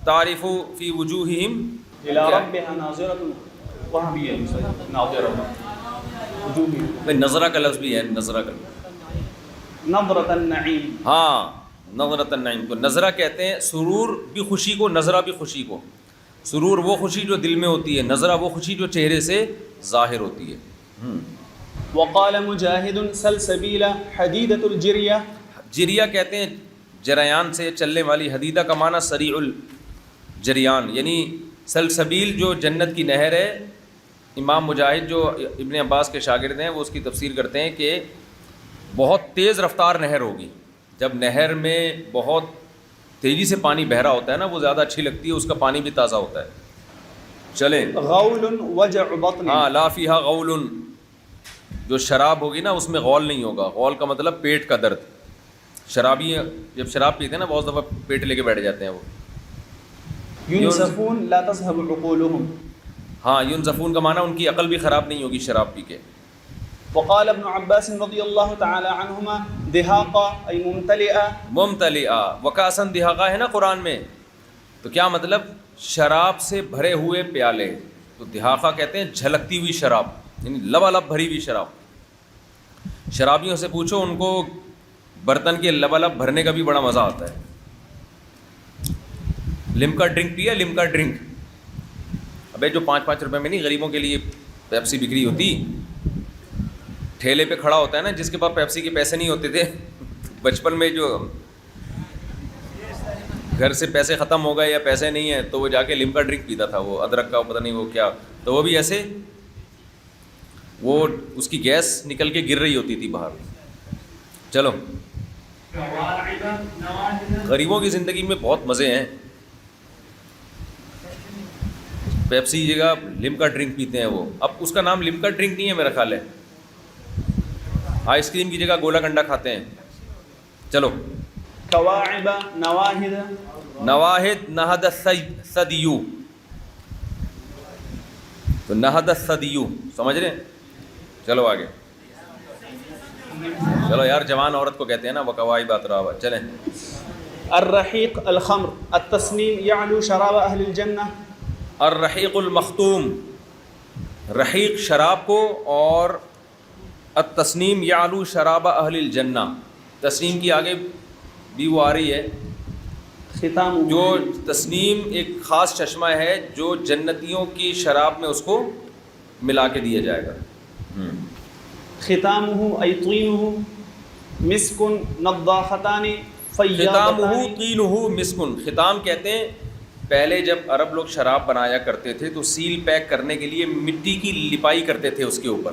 تعرف فی وجوہہم الى ربها ناظرة، وہاں بھی ہے ناظرة وجوہہم. نظرہ کا لفظ بھی ہے، نظرہ کا، نظرة النعیم. ہاں، نظرۃ النعیم کو نظرہ کہتے ہیں. سرور بھی خوشی کو، نظرہ بھی خوشی کو. سرور وہ خوشی جو دل میں ہوتی ہے، نظرہ وہ خوشی جو چہرے سے ظاہر ہوتی ہے. وقال مجاہد سلسبیل حدیدۃ الجریہ. جریہ کہتے ہیں جریان سے چلنے والی، حدیدہ کا معنی سریع الجریان، یعنی سلسبیل جو جنت کی نہر ہے. امام مجاہد جو ابن عباس کے شاگرد ہیں وہ اس کی تفسیر کرتے ہیں کہ بہت تیز رفتار نہر ہوگی. جب نہر میں بہت تیزی سے پانی بہہ رہا ہوتا ہے نا، وہ زیادہ اچھی لگتی ہے، اس کا پانی بھی تازہ ہوتا ہے. چلیں، غول وجع بطن. ہاں، لا فیہا غول، جو شراب ہوگی نا اس میں غول نہیں ہوگا. غول کا مطلب پیٹ کا درد. شرابی جب شراب پیتے ہیں نا بہت دفعہ پیٹ لے کے بیٹھ جاتے ہیں وہ. ينزفون لا تذهب عقولهم. ہاں ينزفون کا معنی ان کی عقل بھی خراب نہیں ہوگی شراب پی کے. وقال ابن عباس رضی اللہ تعالی عنہما دہاقا ای ممتلئا. ممتلئا وکاسن دہاقا ہے نا قرآن میں, تو کیا مطلب شراب سے بھرے ہوئے پیالے. تو دہاقا کہتے ہیں جھلکتی ہوئی شراب, یعنی لبالب بھری ہوئی شراب. شرابیوں سے پوچھو ان کو برتن کے لبالب بھرنے کا بھی بڑا مزہ آتا ہے. لمکا ڈرنک پیا, لمکا ڈرنک, ابے جو 5-5 روپے میں نہیں غریبوں کے لیے پیپسی بکری ہوتی, ٹھیلے پہ کھڑا ہوتا ہے نا جس کے پاس پیپسی کے پیسے نہیں ہوتے تھے بچپن میں, جو گھر سے پیسے ختم ہو گئے یا پیسے نہیں ہیں تو وہ جا کے لمکا ڈرنک پیتا تھا, وہ ادرک کا پتہ نہیں وہ کیا, تو وہ بھی ایسے وہ اس کی گیس نکل کے گر رہی ہوتی تھی باہر. چلو غریبوں کی زندگی میں بہت مزے ہیں. پیپسی جگہ لمکا ڈرنک پیتے ہیں وہ. اب اس کا نام لمکا ڈرنک نہیں ہے میرا خیال ہے, آئس کریم کی جگہ گولا کنڈا کھاتے ہیں. چلو کواعب نواہد. نواہد نہد الثدیو, تو نہد الثدیو سمجھ رہے ہیں. چلو آگے, چلو یار جوان عورت کو کہتے ہیں نا وکواعب اترابا. چلیں. الرحیق الخمر التسنیم یعلو شراب اہل الجنہ. الرحیق المختوم, رحیق شراب کو, اور التسنیم یعلو شراب اہل الجنہ. تسنیم کی آگے بھی وہ آ رہی ہے, ختام. جو تسنیم ایک خاص چشمہ ہے جو جنتیوں کی شراب میں اس کو ملا کے دیا جائے گا. ختامہ ای طینہ مسک نضاختان ختامہ فیاضتان. طینہ مسکن. ختام کہتے ہیں پہلے جب عرب لوگ شراب بنایا کرتے تھے تو سیل پیک کرنے کے لیے مٹی کی لپائی کرتے تھے اس کے اوپر.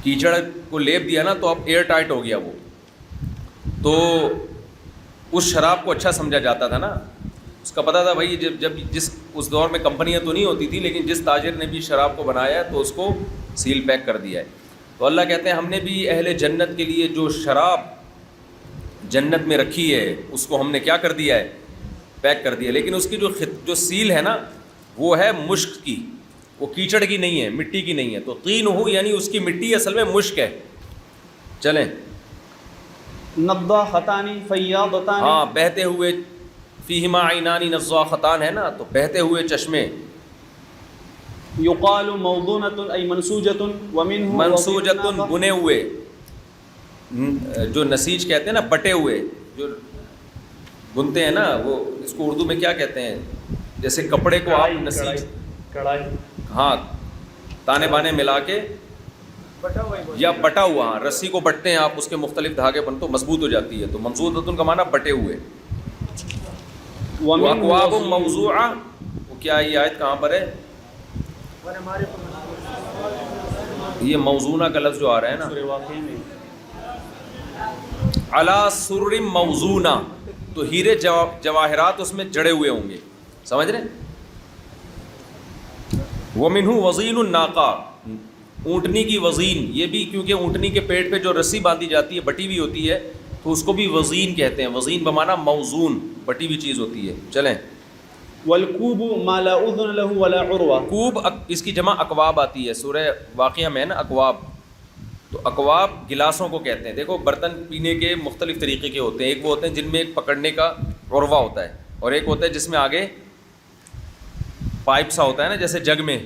کیچڑ کو لیپ دیا نا تو اب ایئر ٹائٹ ہو گیا وہ, تو اس شراب کو اچھا سمجھا جاتا تھا نا. اس کا پتہ تھا بھائی جب جس اس دور میں کمپنیاں تو نہیں ہوتی تھی, لیکن جس تاجر نے بھی شراب کو بنایا ہے تو اس کو سیل پیک کر دیا ہے. تو اللہ کہتے ہیں ہم نے بھی اہل جنت کے لیے جو شراب جنت میں رکھی ہے اس کو ہم نے کیا کر دیا ہے, پیک کر دیا. لیکن اس کی جو سیل ہے نا وہ ہے مشک کی, وہ کیچڑ کی نہیں ہے, مٹی کی نہیں ہے. تو طین ہو یعنی اس کی مٹی اصل میں مشک ہے. چلیں. نضاختان فیاضتان. ہاں بہتے ہوئے, فیہما عینان نضاختان ہے نا, تو بہتے ہوئے چشمے. یقال موضونۃ ای منسوجۃ ومنہ منسوجۃ بنے ہوئے, جو نسیج کہتے ہیں نا بٹے ہوئے, جو بنتے ہیں نا وہ اس کو اردو میں کیا کہتے ہیں, جیسے کپڑے کو آپ نسیج, کڑھائی, ہاں تانے بانے ملا کے یا بٹا ہوا, ہاں رسی کو بٹتے ہیں آپ, اس کے مختلف دھاگے بن تو مضبوط ہو جاتی ہے. تو منسوجۃ کا معنی بٹے ہوئے. واکواب موضوعہ, وہ کیا یہ آیت کہاں پر ہے, یہ موزونہ کا لفظ جو آ رہا ہے نا, علی سرر موزونہ, تو ہیرے جواہرات اس میں جڑے ہوئے ہوں گے. سمجھ رہے ہیں. ومنہ وزین الناقہ, اونٹنی کی وزین, یہ بھی کیونکہ اونٹنی کے پیٹ پہ جو رسی باندھی جاتی ہے بٹی ہوئی ہوتی ہے تو اس کو بھی وزین کہتے ہیں. وزین بمعنی موزون, بٹی ہوئی چیز ہوتی ہے. چلیں. والکوب ما لا اذن له ولا عروہ. کوب اس کی جمع اکواب آتی ہے, سورہ واقعہ میں ہے نا اکواب. تو اکواب گلاسوں کو کہتے ہیں. دیکھو برتن پینے کے مختلف طریقے کے ہوتے ہیں. ایک وہ ہوتے ہیں جن میں ایک پکڑنے کا عروہ ہوتا ہے, اور ایک ہوتا ہے جس میں آگے پائپ سا ہوتا ہے نا, جیسے جگ میں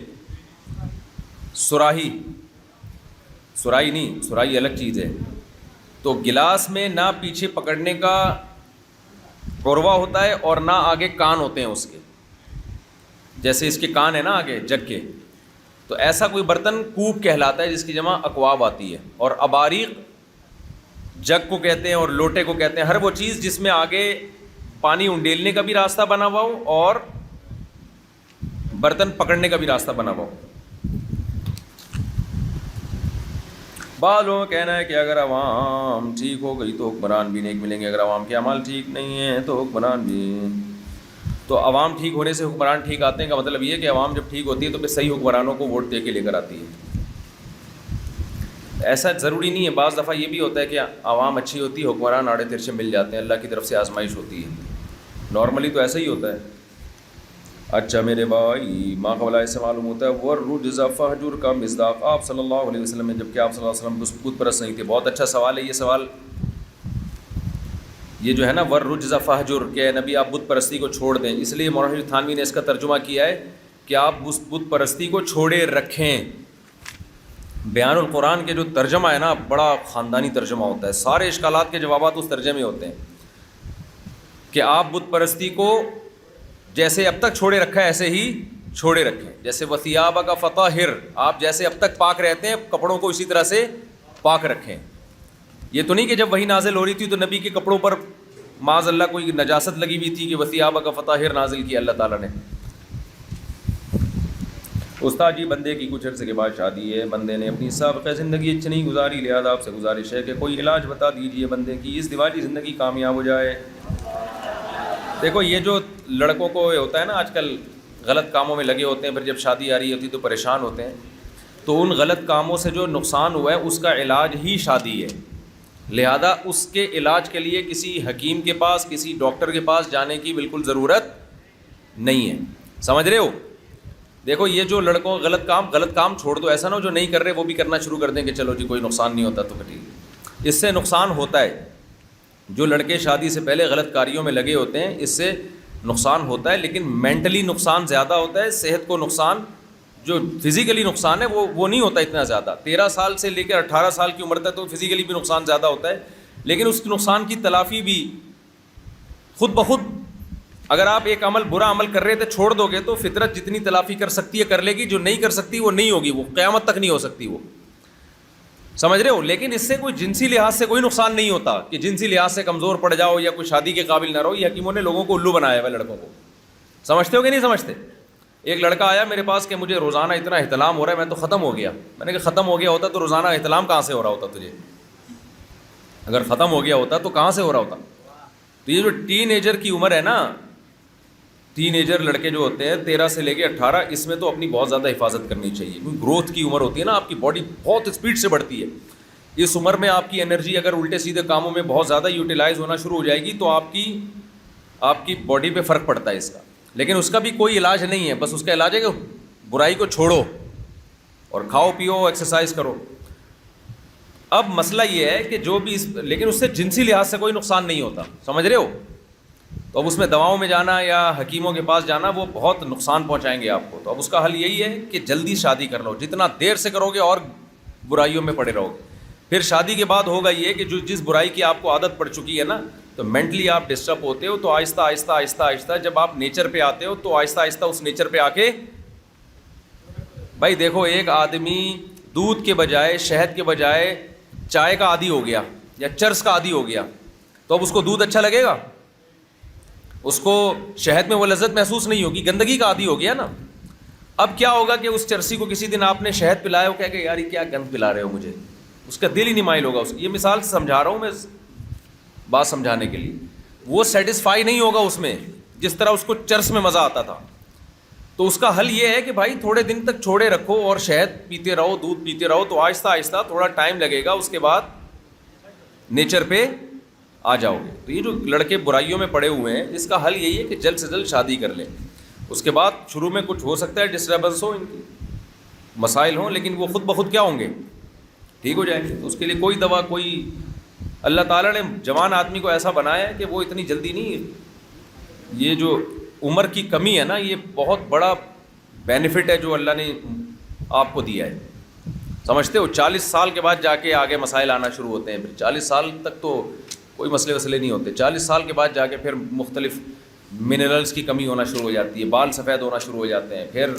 سراہی, سراہی نہیں, سراہی الگ چیز ہے. تو گلاس میں نہ پیچھے پکڑنے کا عروہ ہوتا ہے اور نہ آگے کان ہوتے ہیں اس کے, جیسے اس کے کان ہے نا آگے جگ کے. تو ایسا کوئی برتن کوب کہلاتا ہے جس کی جمع اکواب آتی ہے. اور اباریق جگ کو کہتے ہیں اور لوٹے کو کہتے ہیں. ہر وہ چیز جس میں آگے پانی انڈیلنے کا بھی راستہ بنا ہوا ہو اور برتن پکڑنے کا بھی راستہ بنا ہوا ہو. بعض لوگوں کا کہنا ہے کہ اگر عوام ٹھیک ہو گئی تو حکمران بھی نیک ملیں گے, اگر عوام کے اعمال ٹھیک نہیں ہیں تو حکمران بھی. تو عوام ٹھیک ہونے سے حکمران ٹھیک آتے ہیں کا مطلب یہ ہے کہ عوام جب ٹھیک ہوتی ہے تو پھر صحیح حکمرانوں کو ووٹ دے کے لے کر آتی ہے. ایسا ضروری نہیں ہے، بعض دفعہ یہ بھی ہوتا ہے کہ عوام اچھی ہوتی ہے، حکمران آڑے ترچے مل جاتے ہیں، اللہ کی طرف سے آزمائش ہوتی ہے، نارملی تو ایسا ہی ہوتا ہے۔ اچھا میرے بھائی، ما قبل سے معلوم ہوتا ہے والرجز فہجر کا مصداق آپ صلی اللہ علیہ وسلم میں، جبکہ آپ صلی اللہ علیہ وسلم بت پرست نہیں تھے۔ بہت اچھا سوال ہے یہ سوال، یہ جو ہے نا والرجز فہجر، کہ نبی آپ بت پرستی کو چھوڑ دیں، اس لیے مولانا تھانوی نے اس کا ترجمہ کیا ہے کہ آپ اس بت پرستی کو چھوڑے رکھیں۔ بیان القرآن کے جو ترجمہ ہے نا، بڑا خاندانی ترجمہ ہوتا ہے، سارے اشکالات کے جوابات اس ترجمے ہوتے ہیں کہ آپ بت پرستی کو جیسے اب تک چھوڑے رکھا ہے ایسے ہی چھوڑے رکھیں، جیسے وثیابہ کا فطہر، آپ جیسے اب تک پاک رہتے ہیں کپڑوں کو اسی طرح سے پاک رکھیں۔ یہ تو نہیں کہ جب وہی نازل ہو رہی تھی تو نبی کے کپڑوں پر معاذ اللہ کوئی نجاست لگی ہوئی تھی کہ وثیابہ کا فطہر نازل کیا اللہ تعالیٰ نے۔ استاد جی، بندے کی کچھ عرصے کے بعد شادی ہے، بندے نے اپنی سابقہ زندگی اچھی نہیں گزاری، لہٰذا آپ سے گزارش ہے کہ کوئی علاج بتا دیجیے بندے کی اس دیوالی زندگی کامیاب ہو جائے۔ دیکھو یہ جو لڑکوں کو ہوتا ہے نا آج کل، غلط کاموں میں لگے ہوتے ہیں، پھر جب شادی آ رہی ہوتی تو پریشان ہوتے ہیں، تو ان غلط کاموں سے جو نقصان ہوا ہے اس کا علاج ہی شادی ہے، لہذا اس کے علاج کے لیے کسی حکیم کے پاس، کسی ڈاکٹر کے پاس جانے کی بالکل ضرورت نہیں ہے، سمجھ رہے ہو؟ دیکھو یہ جو لڑکوں غلط کام چھوڑ دو، ایسا نہ ہو جو نہیں کر رہے وہ بھی کرنا شروع کر دیں کہ چلو جی کوئی نقصان نہیں ہوتا تو ٹھیک، اس سے نقصان ہوتا ہے۔ جو لڑکے شادی سے پہلے غلط کاریوں میں لگے ہوتے ہیں اس سے نقصان ہوتا ہے، لیکن مینٹلی نقصان زیادہ ہوتا ہے، صحت کو نقصان، جو فزیکلی نقصان ہے وہ نہیں ہوتا اتنا زیادہ۔ 13 سال سے لے کر 18 سال کی عمر تک تو فزیکلی بھی نقصان زیادہ ہوتا ہے، لیکن اس نقصان کی تلافی بھی خود بخود، اگر آپ ایک برا عمل کر رہے تھے چھوڑ دو گے تو فطرت جتنی تلافی کر سکتی ہے کر لے گی، جو نہیں کر سکتی وہ نہیں ہوگی، وہ قیامت تک نہیں ہو سکتی، وہ سمجھ رہے ہو؟ لیکن اس سے کوئی جنسی لحاظ سے کوئی نقصان نہیں ہوتا کہ جنسی لحاظ سے کمزور پڑ جاؤ یا کوئی شادی کے قابل نہ رہو۔ یہ حکیموں نے لوگوں کو الو بنایا ہوا، لڑکوں کو، سمجھتے ہو کہ نہیں سمجھتے؟ ایک لڑکا آیا میرے پاس کہ مجھے روزانہ اتنا احتلام ہو رہا ہے، میں تو ختم ہو گیا۔ میں نے کہا ختم ہو گیا ہوتا تو روزانہ احتلام کہاں سے ہو رہا ہوتا تجھے؟ اگر ختم ہو گیا ہوتا تو کہاں سے ہو رہا ہوتا؟ تو یہ جو ٹین ایجر کی عمر ہے نا، ٹین ایجر لڑکے جو ہوتے ہیں 13 سے لے کے 18، اس میں تو اپنی بہت زیادہ حفاظت کرنی چاہیے، کیونکہ گروتھ کی عمر ہوتی ہے نا، آپ کی باڈی بہت اسپیڈ سے بڑھتی ہے۔ اس عمر میں آپ کی انرجی اگر الٹے سیدھے کاموں میں بہت زیادہ یوٹیلائز ہونا شروع ہو جائے گی تو آپ کی باڈی پہ فرق پڑتا ہے اس کا، لیکن اس کا بھی کوئی علاج نہیں ہے، بس اس کا علاج ہے کہ برائی کو چھوڑو اور کھاؤ پیو ایکسرسائز کرو۔ اب مسئلہ یہ ہے کہ جو بھی لیکن اس سے جنسی لحاظ سے کوئی نقصان نہیں ہوتا، سمجھ رہے ہو؟ تو اب اس میں دواؤں میں جانا یا حکیموں کے پاس جانا وہ بہت نقصان پہنچائیں گے آپ کو۔ تو اب اس کا حل یہی ہے کہ جلدی شادی کر لو، جتنا دیر سے کرو گے اور برائیوں میں پڑے رہو گے۔ پھر شادی کے بعد ہوگا یہ کہ جس برائی کی آپ کو عادت پڑ چکی ہے نا، تو مینٹلی آپ ڈسٹرب ہوتے ہو، تو آہستہ آہستہ آہستہ آہستہ جب آپ نیچر پہ آتے ہو تو آہستہ آہستہ اس نیچر پہ آ کے، بھائی دیکھو ایک آدمی دودھ کے بجائے، شہد کے بجائے چائے کا عادی ہو گیا یا چرس کا عادی ہو گیا، تو اب اس کو دودھ اچھا لگے گا؟ اس کو شہد میں وہ لذت محسوس نہیں ہوگی، گندگی کا عادی ہو گیا نا۔ اب کیا ہوگا کہ اس چرسی کو کسی دن آپ نے شہد پلایا، وہ کہہ کہ یار یہ کیا گند پلا رہے ہو مجھے، اس کا دل ہی نہیں مائل ہوگا۔ یہ مثال سے سمجھا رہا ہوں میں، بات سمجھانے کے لیے، وہ سیٹسفائی نہیں ہوگا اس میں جس طرح اس کو چرس میں مزہ آتا تھا۔ تو اس کا حل یہ ہے کہ بھائی تھوڑے دن تک چھوڑے رکھو اور شہد پیتے رہو، دودھ پیتے رہو، تو آہستہ آہستہ تھوڑا ٹائم لگے گا، اس کے بعد نیچر پہ آ جاؤ گے۔ تو یہ جو لڑکے برائیوں میں پڑے ہوئے ہیں، اس کا حل یہی ہے کہ جلد سے جلد شادی کر لیں۔ اس کے بعد شروع میں کچھ ہو سکتا ہے ڈسٹربنس ہو، ان کی مسائل ہوں، لیکن وہ خود بخود کیا ہوں گے، ٹھیک ہو جائیں گے۔ تو اس کے لیے کوئی دوا، کوئی، اللہ تعالیٰ نے جوان آدمی کو ایسا بنایا ہے کہ وہ اتنی جلدی نہیں، یہ جو عمر کی کمی ہے نا، یہ بہت بڑا بینیفٹ ہے جو اللہ نے آپ کو دیا ہے، سمجھتے ہو؟ 40 سال کے بعد جا کے آگے مسائل آنا شروع ہوتے ہیں، پھر 40 سال تک تو کوئی مسئلے وسلے نہیں ہوتے، 40 سال کے بعد جا کے پھر مختلف منرلز کی کمی ہونا شروع ہو جاتی ہے، بال سفید ہونا شروع ہو جاتے ہیں، پھر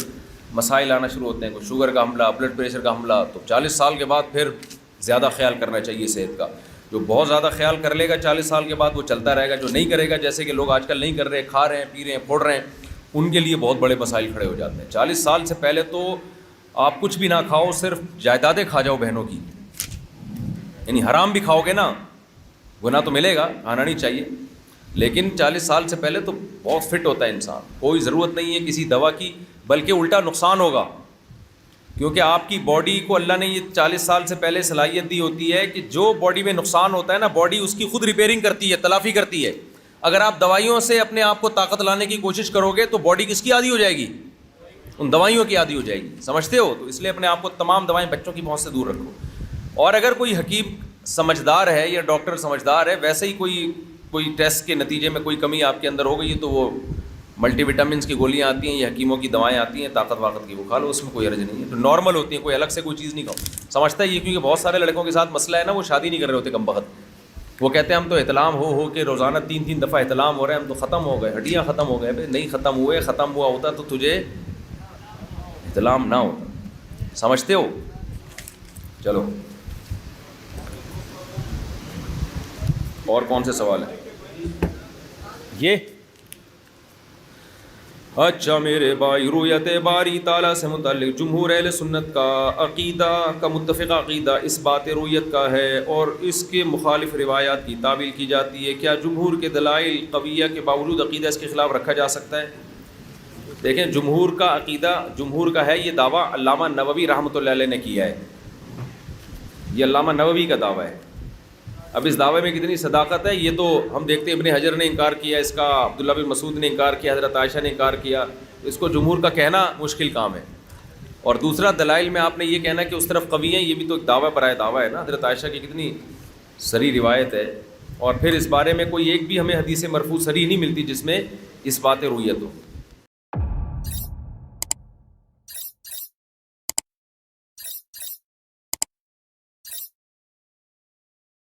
مسائل آنا شروع ہوتے ہیں، کوئی شوگر کا حملہ، بلڈ پریشر کا حملہ۔ تو 40 سال کے بعد پھر زیادہ خیال کرنا چاہیے صحت کا۔ جو بہت زیادہ خیال کر لے گا 40 سال کے بعد وہ چلتا رہے گا، جو نہیں کرے گا، جیسے کہ لوگ آج کل نہیں کر رہے، کھا رہے ہیں، پی رہے ہیں، پھوڑ رہے ہیں، ان کے لیے بہت بڑے مسائل کھڑے ہو جاتے ہیں۔ 40 سال سے پہلے تو آپ کچھ بھی نہ کھاؤ، صرف جائیدادیں کھا جاؤ بہنوں کی، یعنی حرام بھی کھاؤ گے نا، گناہ تو ملے گا، کھانا نہیں چاہیے، لیکن 40 سال سے پہلے تو بہت فٹ ہوتا ہے انسان، کوئی ضرورت نہیں ہے کسی دوا کی، بلکہ الٹا نقصان ہوگا۔ کیونکہ آپ کی باڈی کو اللہ نے یہ 40 سال سے پہلے صلاحیت دی ہوتی ہے کہ جو باڈی میں نقصان ہوتا ہے نا، باڈی اس کی خود ریپیئرنگ کرتی ہے، تلافی کرتی ہے. اگر آپ دوائیوں سے اپنے آپ کو طاقت لانے کی کوشش کرو گے تو باڈی کس کی عادی ہو جائے گی؟ ان دوائیوں کی عادی ہو جائے گی. سمجھتے ہو؟ تو اس لیے اپنے آپ کو تمام دوائیں بچوں کی پہنچ سے دور رکھو. اور اگر کوئی حکیم سمجھدار ہے یا ڈاکٹر سمجھدار ہے، ویسے ہی کوئی ٹیسٹ کے نتیجے میں کوئی کمی آپ کے اندر ہو گئی ہے تو وہ ملٹی وٹامنس کی گولیاں آتی ہیں یا حکیموں کی دوائیں آتی ہیں طاقت واقت کی، وہ کھا لو، اس میں کوئی حرج نہیں ہے. تو نارمل ہوتی ہیں، کوئی الگ سے کوئی چیز نہیں کھاؤ. سمجھتا ہے یہ، کیونکہ بہت سارے لڑکوں کے ساتھ مسئلہ ہے نا، وہ شادی نہیں کر رہے ہوتے کم بخت. وہ کہتے ہیں ہم تو احتلام ہو کے روزانہ 3 دفعہ احتلام ہو رہے ہیں، ہم تو ختم ہو گئے، ہڈیاں ختم ہو گئے. نہیں ختم ہوئے، ختم ہوا ہوتا تو تجھے احتلام نہ ہوتا. سمجھتے ہو؟ چلو اور کون سے سوال ہیں یہ؟ اچھا میرے بھائی، رؤیت باری تعالیٰ سے متعلق جمہور اہل سنت کا عقیدہ کا متفقہ عقیدہ اس بات رؤیت کا ہے، اور اس کے مخالف روایات کی تعویل کی جاتی ہے. کیا جمہور کے دلائل قویہ کے باوجود عقیدہ اس کے خلاف رکھا جا سکتا ہے؟ دیکھیں، جمہور کا عقیدہ، جمہور کا ہے یہ دعویٰ علامہ نووی رحمۃ اللہ علیہ نے کیا ہے. یہ علامہ نووی کا دعویٰ ہے. اب اس دعوے میں کتنی صداقت ہے یہ تو ہم دیکھتے ہیں. ابن حجر نے انکار کیا اس کا، عبداللہ بن مسعود نے انکار کیا، حضرت عائشہ نے انکار کیا. اس کو جمہور کا کہنا مشکل کام ہے. اور دوسرا، دلائل میں آپ نے یہ کہنا کہ اس طرف قوی ہیں، یہ بھی تو ایک دعویٰ برائے دعویٰ ہے نا. حضرت عائشہ کی کتنی صریح روایت ہے، اور پھر اس بارے میں کوئی ایک بھی ہمیں حدیث مرفوع صریح نہیں ملتی جس میں اس بات رؤیت ہو.